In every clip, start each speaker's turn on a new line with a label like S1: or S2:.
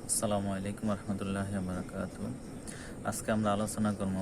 S1: আসসালামু আলাইকুম রহমতুল্লাহি ওয়া বারাকাতুহু। আজকে আমরা আলোচনা করব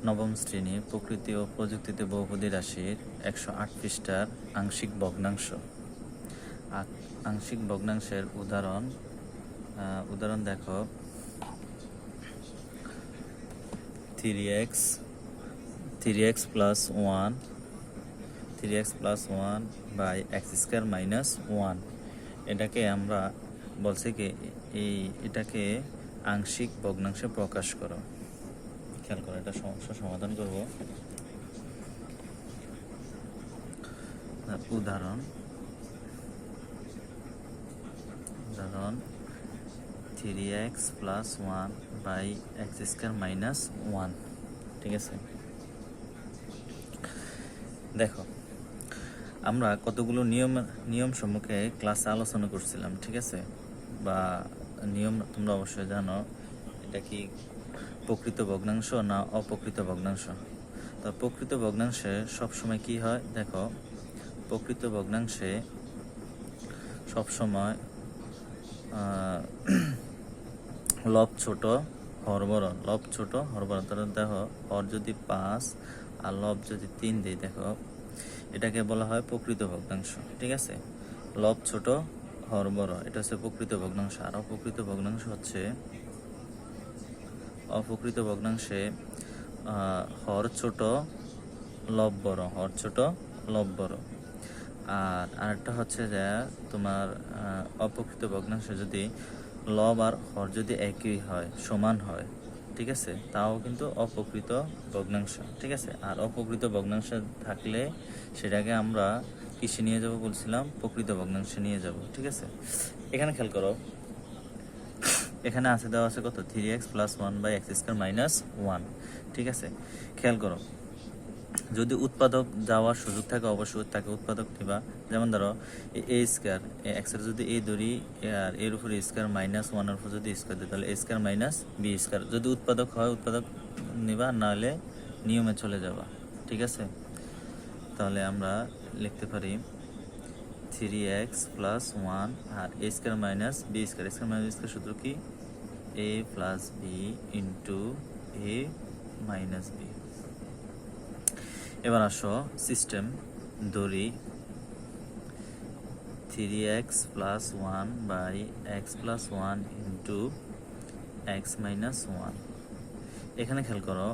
S1: নবম শ্রেণী প্রকৃতি ও প্রযুক্তিতে বহুপদী রাশির 108 পৃষ্ঠার আংশিক ভগ্নাংশ। আংশিক ভগ্নাংশের উদাহরণ দেখো 3x plus 1 by x square minus 1। এটাকে আমরা বলছি কি এটাকে আংশিক ভগ্নাংশে প্রকাশ করো। খেয়াল করো, এটা সমস্যা সমাধান করব। উদাহরণ 3x plus 1 by x square minus 1। ঠিক আছে, দেখো আমরা কতগুলো নিয়ম সম্মুখে ক্লাসে আলোচনা করছিলাম। ঠিক আছে, বা নিয়ম তোমরা অবশ্যই জানো, এটা কি প্রকৃত ভগ্নাংশ না অপ্রকৃত ভগ্নাংশ। তো প্রকৃত ভগ্নাংশে সবসময় কি হয় দেখো, প্রকৃত ভগ্নাংশে সবসময় লব ছোট হর বড়, লব ছোট হর বড়। তাহলে দেখো, হর যদি 5 আর লব যদি 3 দিই, দেখো এটাকে বলা হয় প্রকৃত ভগ্নাংশ। ঠিক আছে, লব ছোট হর বড়, এটা হচ্ছে প্রকৃত ভগ্নাংশ। আর অপ্রকৃত ভগ্নাংশে হর ছোট লব বড়, হর ছোট লব বড়। আর আরেকটা হচ্ছে যে তোমার অপ্রকৃত ভগ্নাংশে যদি লব আর হর যদি একই হয়, সমান হয়, ঠিক আছে, তাও কিন্তু অপ্রকৃত ভগ্নাংশ। ঠিক আছে, আর অপ্রকৃত ভগ্নাংশ থাকলে সেটাকে আমরা কিসে নিয়ে যাব বলছিলাম, প্রকৃত ভগ্নাংশে নিয়ে যাব। ঠিক আছে, এখানে খেয়াল করো, এখানে আছে দেওয়া আছে কত, 3x plus 1 by x square minus 1। ঠিক আছে, খেয়াল করো, যদি উৎপাদক যাওয়ার সুযোগ থাকে অবশ্যই তাকে উৎপাদক নিবা। যেমন ধরো এ স্কোয়ার, এক্স এর যদি এ ধরি আর এর উপরে স্কোয়ার মাইনাস 1 এর উপর যদি স্কোয়ার দিই, তাহলে এ স্কোয়ার মাইনাস বি স্কোয়ার। যদি উৎপাদক হয় উৎপাদক নিবা, নাহলে নিয়মে চলে যাবা। ঠিক আছে, তাহলে আমরা লিখতে পারি 3x plus 1 আর A square minus B square. Square minus square সূত্র কি, a plus b into a minus b। এবার আসো সিস্টেম ধরি 3x plus 1 by x plus 1 into x minus 1। এখানে খেয়াল করো,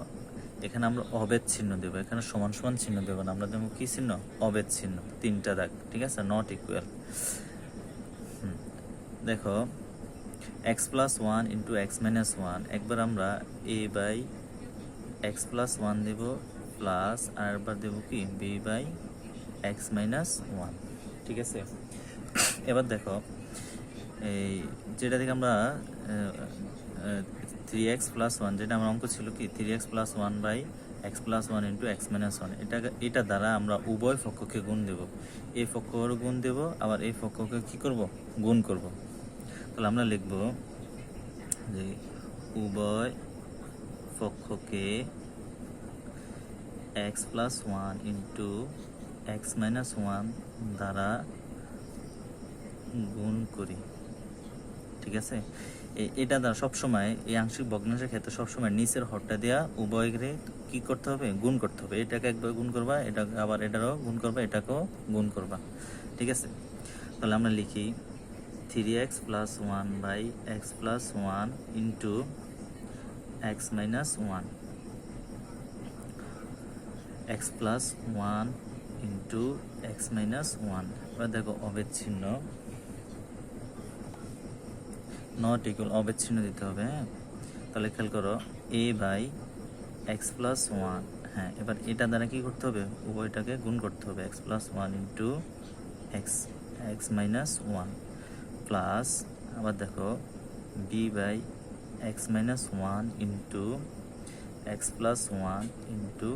S1: এখানে আমরা অভেদ চিহ্ন দেবো, এখানে সমান সমান চিহ্ন দেবো না, আমরা দেবো কি চিহ্ন, অভেদ চিহ্ন, 3টা দাগ। ঠিক আছে, নট ইকুয়াল। দেখো x plus 1 into x minus 1, একবার আমরা a by x plus 1 দেব, প্লাস আর একবার দেব কি b by x minus 1। ঠিক আছে, এবার দেখো এই যেটা থেকে আমরা 3x plus 1, যেটা আমার অঙ্ক ছিল কি 3x plus 1 by x plus 1 into x minus 1, এটা দ্বারা আমরা উভয় পক্ষকে গুণ দেব। এই পক্ষকে গুণ দেব, আবার এই পক্ষকে কি করব, গুণ করব। তাহলে আমরা লিখব যে উভয় পক্ষকে x plus 1 into x minus 1 দ্বারা গুণ করি। ঠিক আছে, এটা দ্বারা সবসময় এই আংশিক ভগ্নাংশের ক্ষেত্রে সবসময় নিচের হরটা দেওয়া উভয়কে কি করতে হবে, গুণ করতে হবে। এটাকে একবার গুণ করবা, এটাকে আবার এটারও গুণ করবা, এটাকেও গুণ করবা। ঠিক আছে, তাহলে আমরা লিখি 3x plus 1 by x plus 1 into x minus 1, x plus 1 into x minus 1। এবার দেখো অভেদ চিহ্ন, নট ইকুয়াল, অভেদ চিহ্ন দিতে হবে। হ্যাঁ, তাহলে খেয়াল করো a বাই x plus 1। হ্যাঁ, এবার এটা দ্বারা কি করতে হবে, উভয়টাকে গুণ করতে হবে, x plus 1 into x minus 1 plus আবার দেখো b by x minus 1 into x plus 1 into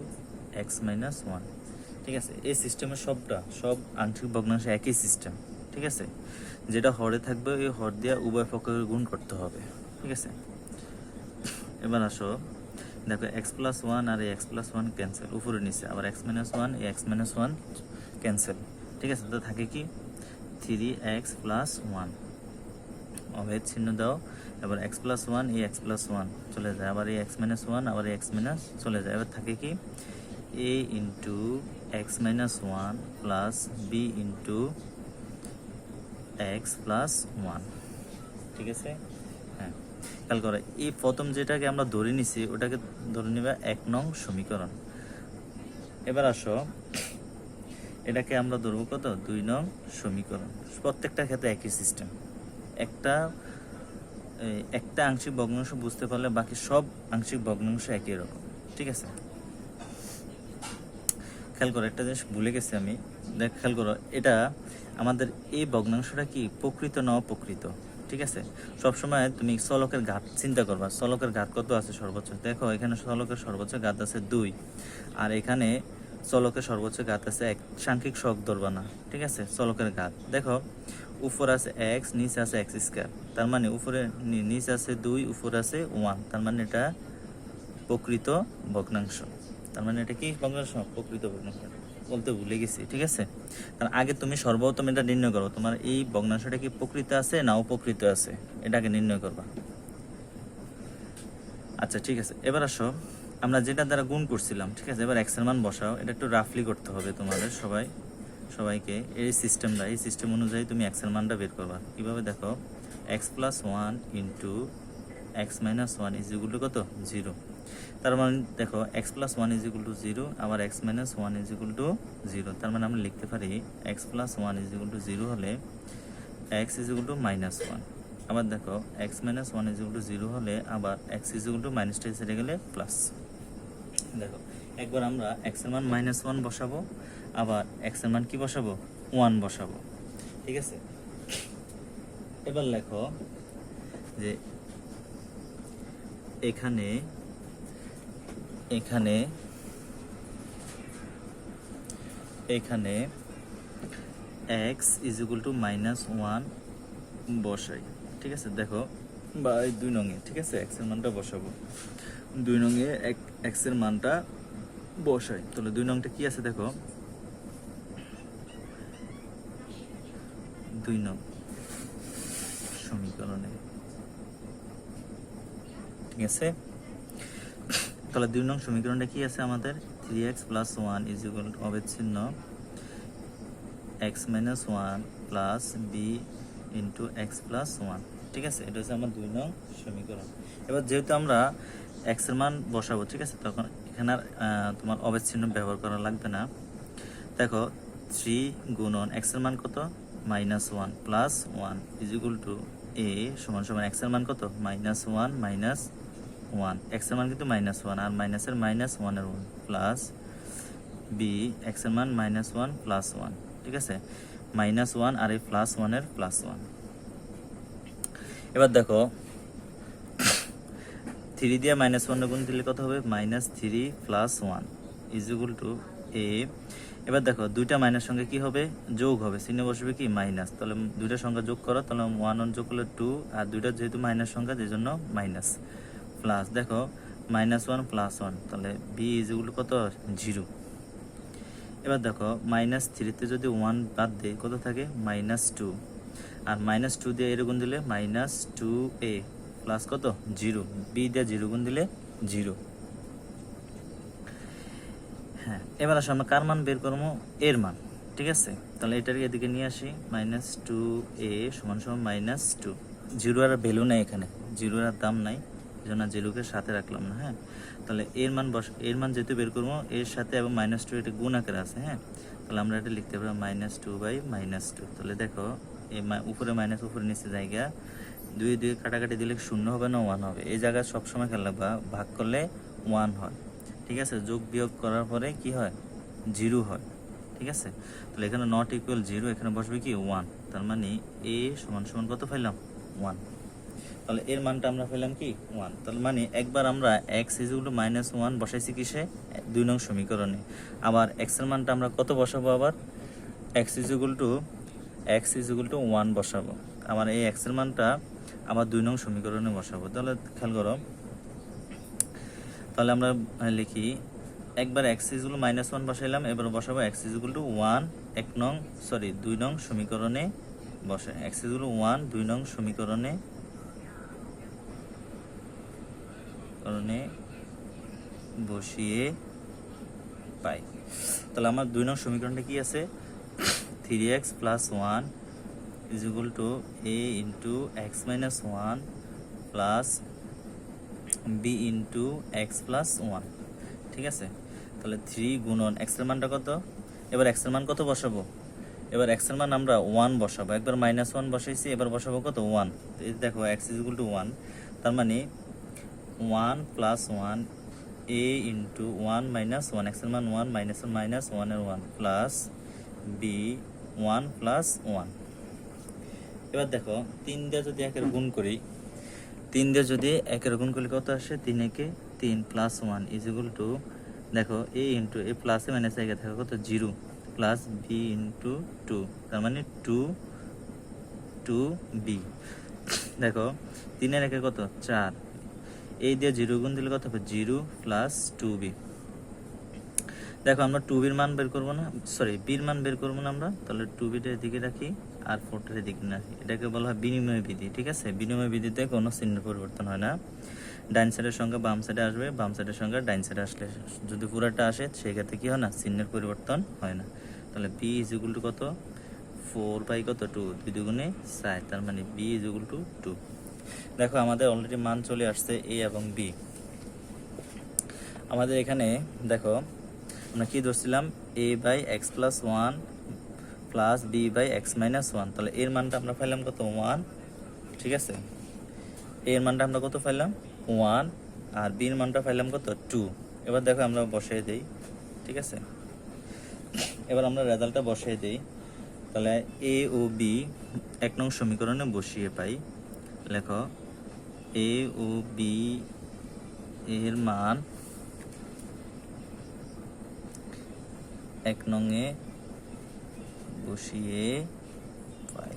S1: x minus 1। ঠিক আছে, এই সিস্টেমের সব আংশিক ভগ্নাংশ একই সিস্টেম। ঠিক আছে, যেটা হরে থাকবে ওই হর দিয়ে উভয় পক্ষকে গুণ করতে হবে। ঠিক আছে, এবার আসো দেখো x plus 1 আর x plus 1 ক্যান্সেল, উপরে নিচে আবার x minus 1 x minus 1 cancel. ঠিক আছে, তো থাকে কি 3x plus 1 অভেদ চিহ্ন দাও, এবার এক্স প্লাস ওয়ান, এই এক্স প্লাস ওয়ান চলে যায়, আবার এই এক্স মাইনাস ওয়ান, আবার এই এক্স মাইনাস চলে যায়। এবার থাকে কি A into X minus one plus B into X plus one. ঠিক আছে, হ্যাঁ খেয়াল করো, এই প্রথম যেটাকে আমরা ধরে নিছি ওটাকে ধরে নিবা 1 নং সমীকরণ। এবার আসো এটাকে আমরা ধরবো কত, 2 নং সমীকরণ। প্রত্যেকটা ক্ষেত্রে একই সিস্টেম, একটা আংশিক ভগ্নাংশ বুঝতে পারলে বাকি সব আংশিক ভগ্নাংশ একই রকম। ঠিক আছে, খেয়াল করো একটা জিনিস ভুলে গেছি আমি, দেখ খেয়াল করো, এটা আমাদের এই ভগ্নাংশটা কি প্রকৃত না অপ্রকৃত। ঠিক আছে, সবসময় তুমি চলকের ঘাত চিন্তা করবা, চলকের ঘাত কত আছে সর্বোচ্চ। দেখো এখানে চলকের সর্বোচ্চ ঘাত আছে 2, আর এখানে চলকের সর্বোচ্চ ঘাত আছে 1, সাংখ্যিক সহগ ধরবা না। ঠিক আছে, চলকের ঘাত দেখো উপর আছে x, নিচে আছে x স্কয়ার, তার মানে উপরে নিচে আছে 2, উপরে আছে 1, তার মানে এটা প্রকৃত ভগ্নাংশ। তার মানে এটা কি ভগ্নাংশ, প্রকৃত ভগ্নাংশ বলতে ভুলে গেছি। ঠিক আছে, তার আগে তুমি সর্বপ্রথম এটা নির্ণয় করো, তোমার এই ভগ্নাংশটা কি প্রকৃত আছে না অপ্রকৃত আছে, এটাকে নির্ণয় করবা। আচ্ছা ঠিক আছে, এবার আসো আমরা যেটা দ্বারা গুণ করছিলাম। ঠিক আছে, এবার এক্স এর মান বসাও, এটা একটু রাফলি করতে হবে তোমাদের সবাইকে। এই সিস্টেম অনুযায়ী তুমি এক্স এর মানটা বের করবা। কিভাবে দেখো, X plus one into X minus one is equal to কত, 0। তার মানে দেখো X plus one is equal to 0, আবার x minus one is equal to 0। তার মানে আমরা লিখতে পারি x plus one is equal to 0 হলে x is equal to minus one. আবার দেখো x minus one is equal to 0 হলে আবার এক্স ইজ ইকুয়াল টু মাইনাসটা ছেড়ে গেলে প্লাস। দেখো একবার আমরা এক্স এর মান -1 বসাবো, আবার এক্স এর মান কি বসাবো, 1 বসাবো। ঠিক আছে, এবার লেখো যে এখানে x ইজ ইকুয়াল টু -1 বসাই। ঠিক আছে, দেখো বা এই 2 নঙে, ঠিক আছে, x এর মানটা বসাবো, 2 নঙে x এর মানটা বসাই। তাহলে 2 নংটা কি আছে দেখো, 2 নং সমীকরণে। ঠিক আছে, তাহলে 2 নং সমীকরণটা কি আছে আমাদের, 3x + 1 ইজ ইকুয়াল টু অভেদ চিহ্ন x - 1 plus b into x + 1। ঠিক আছে, এটা হচ্ছে আমার 2 নং সমীকরণ। এবার যেহেতু আমরা x এর মান বসাবো, ঠিক আছে, তখন এখানে আর তোমার অভেদ চিহ্ন ব্যবহার করা লাগবে না। দেখো 3 গুণন x এর মান কত, -1 plus 1 is equal to a সমান সমান x এর মান কত, -1 মাইনাস 1, x এর মান কিন্তু -1 আর মাইনাসের -1 এর 1 প্লাস b x এর মান -1 প্লাস 1। ঠিক আছে, -1 আর এই +1 এর +1। এবার দেখো 3 দিয়ে -1 গুণ দিলে কত হবে, -3 + 1 ইজ ইকুয়াল টু a। এবার দেখো দুইটা মাইনাস সংখ্যা কি হবে, যোগ হবে, চিহ্নে বসবে কি মাইনাস। তাহলে দুইটা সংখ্যা যোগ করো, তাহলে 1 যোগ করলে 2, আর দুইটা যেহেতু মাইনাস সংখ্যা সেই জন্য মাইনাস, প্লাস দেখো -1 + 1, তাহলে b ইজ ইকুয়াল টু কত, 0। এবার দেখো -3 যদি 1 বাদ দেয় কত থাকে, -2, আর -2 দিয়ে এর গুণ দিলে -2a প্লাস কত, 0, b দিয়ে 0 গুণ দিলে 0। হ্যাঁ, এবার আসো আমরা কার মান বের করবো, এর মান। ঠিক আছে, তাহলে এটার এদিকে নিয়ে আসি, -2a সমান সমান -2। 0 আর ভ্যালু নাই এখানে, 0 আর দাম নাই, এই জন্য 0-কে সাথে রাখলাম না। হ্যাঁ, তাহলে এর মান যেহেতু বের করবো এর সাথে, এবং -2 এটা গুণ আকারে আছে। হ্যাঁ, তাহলে আমরা এটা লিখতে পারি -2/-2। তাহলে দেখো এই উপরে মাইনাস, উপরে নিচে জায়গা 2 কাটাকাটি দিলে 0 হবে না 1 হবে। এই জায়গায় সবসময় খেয়াল রাখবা, ভাগ করলে 1 হয়। ঠিক আছে, যোগ বিয়োগ করার পরে কি হয়, 0 হয়। ঠিক আছে, তাহলে এখানে নট ইকুয়াল 0, এখানে বসবে কি 1, তার মানে a সমান সমান কত পেলাম, 1। তাহলে এর মানটা আমরা পেলাম কি 1। তার মানে একবার আমরা x = -1 বসাইছি কিসে, 2 নং সমীকরণে। আবার x এর মানটা আমরা কত বসাবো, আবার x = 1 বসাবো। আবার এই x এর মানটা আবার 2 নং সমীকরণে বসাবো। তাহলে খেয়াল করো, তাহলে আমরা লিখি একবার x = -1 বসাইলাম, এবার বসাবো x = 2 নং সমীকরণে বসে এক্স ইকুয়াল 1 2 নং সমীকরণে বসিয়ে পাই। তাহলে আমার 2 নং সমীকরণটা কি আছে 3x + 1 = a * x - 1 plus b * x + 1, ঠিক আছে। তাহলে 3 গুণন x এর মানটা কত, এবার x এর মান কত বসাবো, এবার x এর মান আমরা 1 বসাবো, একবার -1 বসাইছি, এবার বসাবো কত 1। এই দেখো x = 1, তার মানে 1 + 1 a * 1 - 1, x এর মান 1 - 1 এর 1 প্লাস b 1 + 1। এবার দেখো 3 দিয়ে যদি 1 এর গুণ করি, 3 দিয়ে যদি 1 এর গুণ করলে কত আসে 3 একে 3 + 1 = দেখো a * a প্লাসে মাইনাসে আগে থাকে কত 0 প্লাস b * 2, তার মানে 2b। দেখো 3 এর 1 কত 4, এই দিয়ে 0 গুণ দিলে কত হবে 0 প্লাস 2b। দেখো আমরা 2b এর মান বের করবো না, সরি b এর মান বের করবো না আমরা, তাহলে 2b টা এদিকে রাখি আর 4 টা এদিকে রাখি। এটাকে বলা হয় বিনিময় বিধি, ঠিক আছে। বিনিময় বিধিতে কোনো চিহ্ন পরিবর্তন হয় না, ডাইন সাইডের সঙ্গে বাম সাইডে আসবে, বাম সাইডের সঙ্গে ডাইন সাইডে আসলে যদি পুরাটা আসে সেক্ষেত্রে কি হয় না, চিহ্নের পরিবর্তন হয় না। তাহলে b = কত 4 কত 2, 2 দুগুণে 4, তার মানে b = 2। দেখো আমাদের অলরেডি মান চলে আসছে a এবং b। আমাদের এখানে দেখো আমরা কি ধরছিলাম a/x + 1 প্লাস b/x - 1, তাহলে এর মানটা আমরা পাইলাম কত 1, ঠিক আছে। এর মানটা আমরা কত পাইলাম 1 আর b এর মানটা পাইলাম কত 2। এবার দেখো আমরা বসিয়ে দেই, ঠিক আছে। এবার আমরা রেজাল্টটা বসিয়ে দেই, তাহলে a ও b 1 নং সমীকরণে বসিয়ে পাই। লেখো a ও b এর মান 1 নংয়ে বসিয়ে পাই।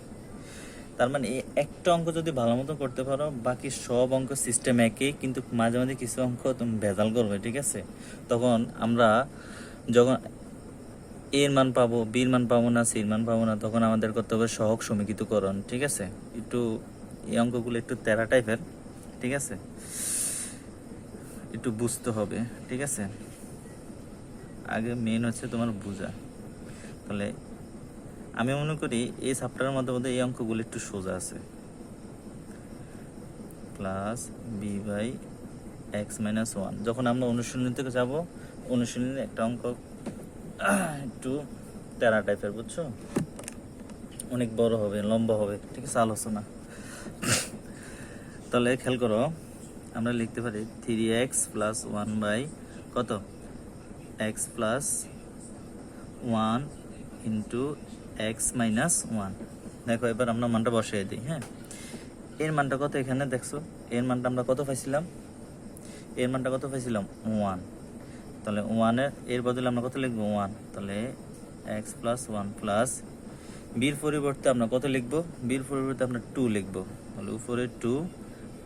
S1: তার মানে এই একটা অঙ্ক যদি ভালো মতো করতে পারো, বাকি সব অঙ্ক সিস্টেম একই, কিন্তু মাঝে মাঝে কিছু অঙ্ক তুমি ভেজাল করবে, ঠিক আছে। তখন আমরা যখন এর মান পাবো, বির মান পাবো না, সির মান পাবো না, তখন আমাদের করতে হবে সহগ সমীকৃতকরণ, ঠিক আছে। একটু এই অঙ্কগুলো একটু তেরা টাইপের, ঠিক আছে, একটু বুঝতে হবে, ঠিক আছে। আগে মেন হচ্ছে তোমার বোঝা। তাহলে আমি মনে করি এই চ্যাপ্টারের মধ্যে এই অঙ্কগুলো একটু সোজা আছে। প্লাস b/x - 1, যখন আমরা অনুশীলনী থেকে যাব, অনুশীলনী একটা অঙ্ক একটু তেরা টাইপের, বুঝছো, অনেক বড় হবে, লম্বা হবে, ঠিক আছে আলোচনা। তাহলে খেয়াল করো, আমরা লিখতে পারি 3x + 1 কত x + 1 x - 1। দেখো এবার আমরা মানটা বসিয়ে দিই। হ্যাঁ, এর মানটা কত এখানে দেখছো, এর মানটা আমরা কত পাইছিলাম, এর মানটা কত পাইছিলাম 1। তাহলে 1 এর বদলে আমরা কত লিখবো 1, তাহলে x + 1 প্লাস বির পরিবর্তে আমরা কত লিখবো, বির পরিবর্তে আমরা 2 লিখবো, তাহলে উপরে 2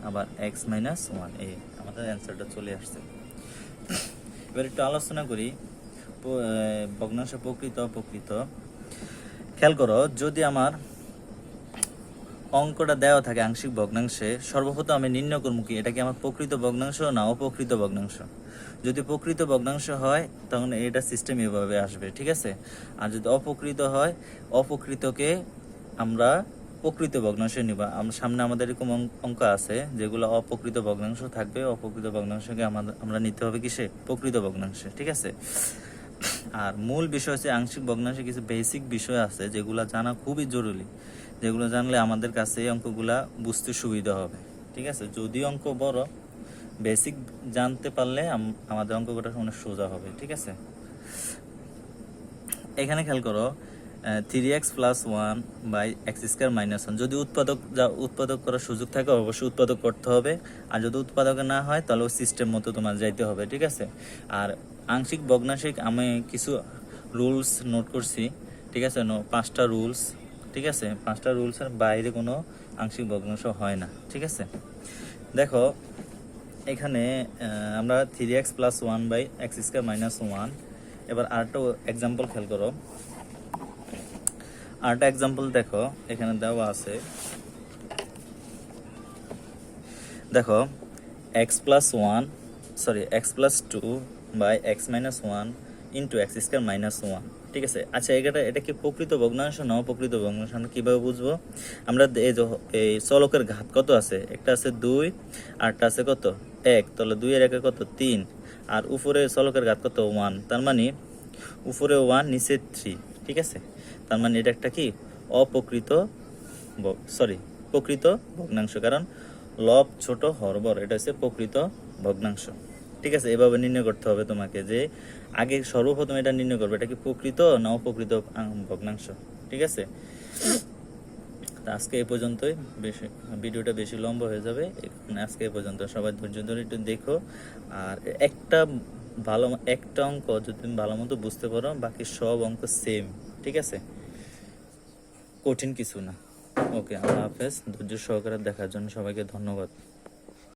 S1: আবার x - 1, এই আমাদের অ্যান্সারটা চলে আসছে। এবার একটু আলোচনা করি ভগ্নাংশ প্রকৃত অপ্রকৃত। খেয়াল করো, যদি আমার অঙ্কটা দেওয়া থাকে আংশিক ভগ্নাংশে, সর্বপ্রথম আমি নির্ণয় করবো কি এটা কি আমার প্রকৃত ভগ্নাংশ না অপ্রকৃত ভগ্নাংশ। যদি প্রকৃত ভগ্নাংশ হয় তখন এটা সিস্টেম এভাবে আসবে, ঠিক আছে। আর যদি অপ্রকৃত হয়, অপ্রকৃতকে আমরা প্রকৃত ভগ্নাংশে নিব। সামনে আমাদের এরকম অঙ্ক আছে যেগুলো অপ্রকৃত ভগ্নাংশ থাকবে, অপ্রকৃত ভগ্নাংশকে আমরা নিতে হবে কিসে, প্রকৃত ভগ্নাংশে, ঠিক আছে। আর মূল বিষয় হচ্ছে আংশিক ভগ্নাংশে কিছু বেসিক বিষয় আছে যেগুলো জানা খুবই জরুরি, যেগুলো জানলে আমাদের কাছে এই অঙ্কগুলা বুঝতে সুবিধা হবে, ঠিক আছে। যদি অঙ্ক বড়, বেসিক জানতে পারলে আমাদের অঙ্কটা অনেক সোজা হবে, ঠিক আছে। এখানে খেয়াল করো 3x + 1/x² - 1, যদি উৎপাদক করার সুযোগ থাকে অবশ্যই উৎপাদক করতে হবে, আর যদি উৎপাদক না হয় তাহলে সিস্টেম মতো তোমার যাইতে হবে, ঠিক আছে। আর আংশিক ভগ্নাংশে আমি কিছু রুলস নোট করছি, ঠিক আছে, 5টা রুলস, ঠিক আছে। 5টা রুলসের বাইরে কোনো আংশিক ভগ্নাংশ হয় না, ঠিক আছে। দেখো এখানে আমরা 3x + 1/x² - 1। এবার আরেকটা এক্সাম্পল খেয়াল করো, আরেকটা এক্সাম্পল দেখো, এখানে দেওয়া আছে, দেখো X plus one, sorry X plus two by X minus one into X square minus one. ঠিক আছে, আচ্ছা এটা কি প্রকৃত ভগ্নাংশ না অপ্রকৃত ভগ্নাংশ আমরা কীভাবে বুঝবো? আমরা এই চলকের ঘাত কত আছে, একটা আছে 2, আরটা আছে কত 1, তাহলে 2 এর 1 কত 3, আর উপরে চলকের ঘাত কত 1, তার মানে উপরে 1 নিচে 3। ঠিক আছে, তার মানে এটা একটা কি অপ্রকৃত, সরি প্রকৃত ভগ্নাংশ, কারণ লব ছোট হর বড়, এটা হচ্ছে প্রকৃত ভগ্নাংশ। ঠিক আছে, এভাবে নির্ণয় করতে হবে তোমাকে, যে আগে সর্বপ্রথম এটা নির্ণয় করবে এটা কি প্রকৃত না অপ্রকৃত ভগ্নাংশ। ঠিক আছে, তা আজকে এই পর্যন্তই, বেশি ভিডিওটা বেশি লম্বা হয়ে যাবে, আজকে এই পর্যন্ত। সবাই ধৈর্য ধরে একটু দেখো, আর একটা অঙ্ক যদি তুমি ভালো মতো বুঝতে পারো, বাকি সব অঙ্ক সেম। ঠিক আছে, কঠিন কিছু না। ওকে, আল্লাহ হাফেজ। ধৈর্য সহকারে দেখার জন্য সবাইকে ধন্যবাদ।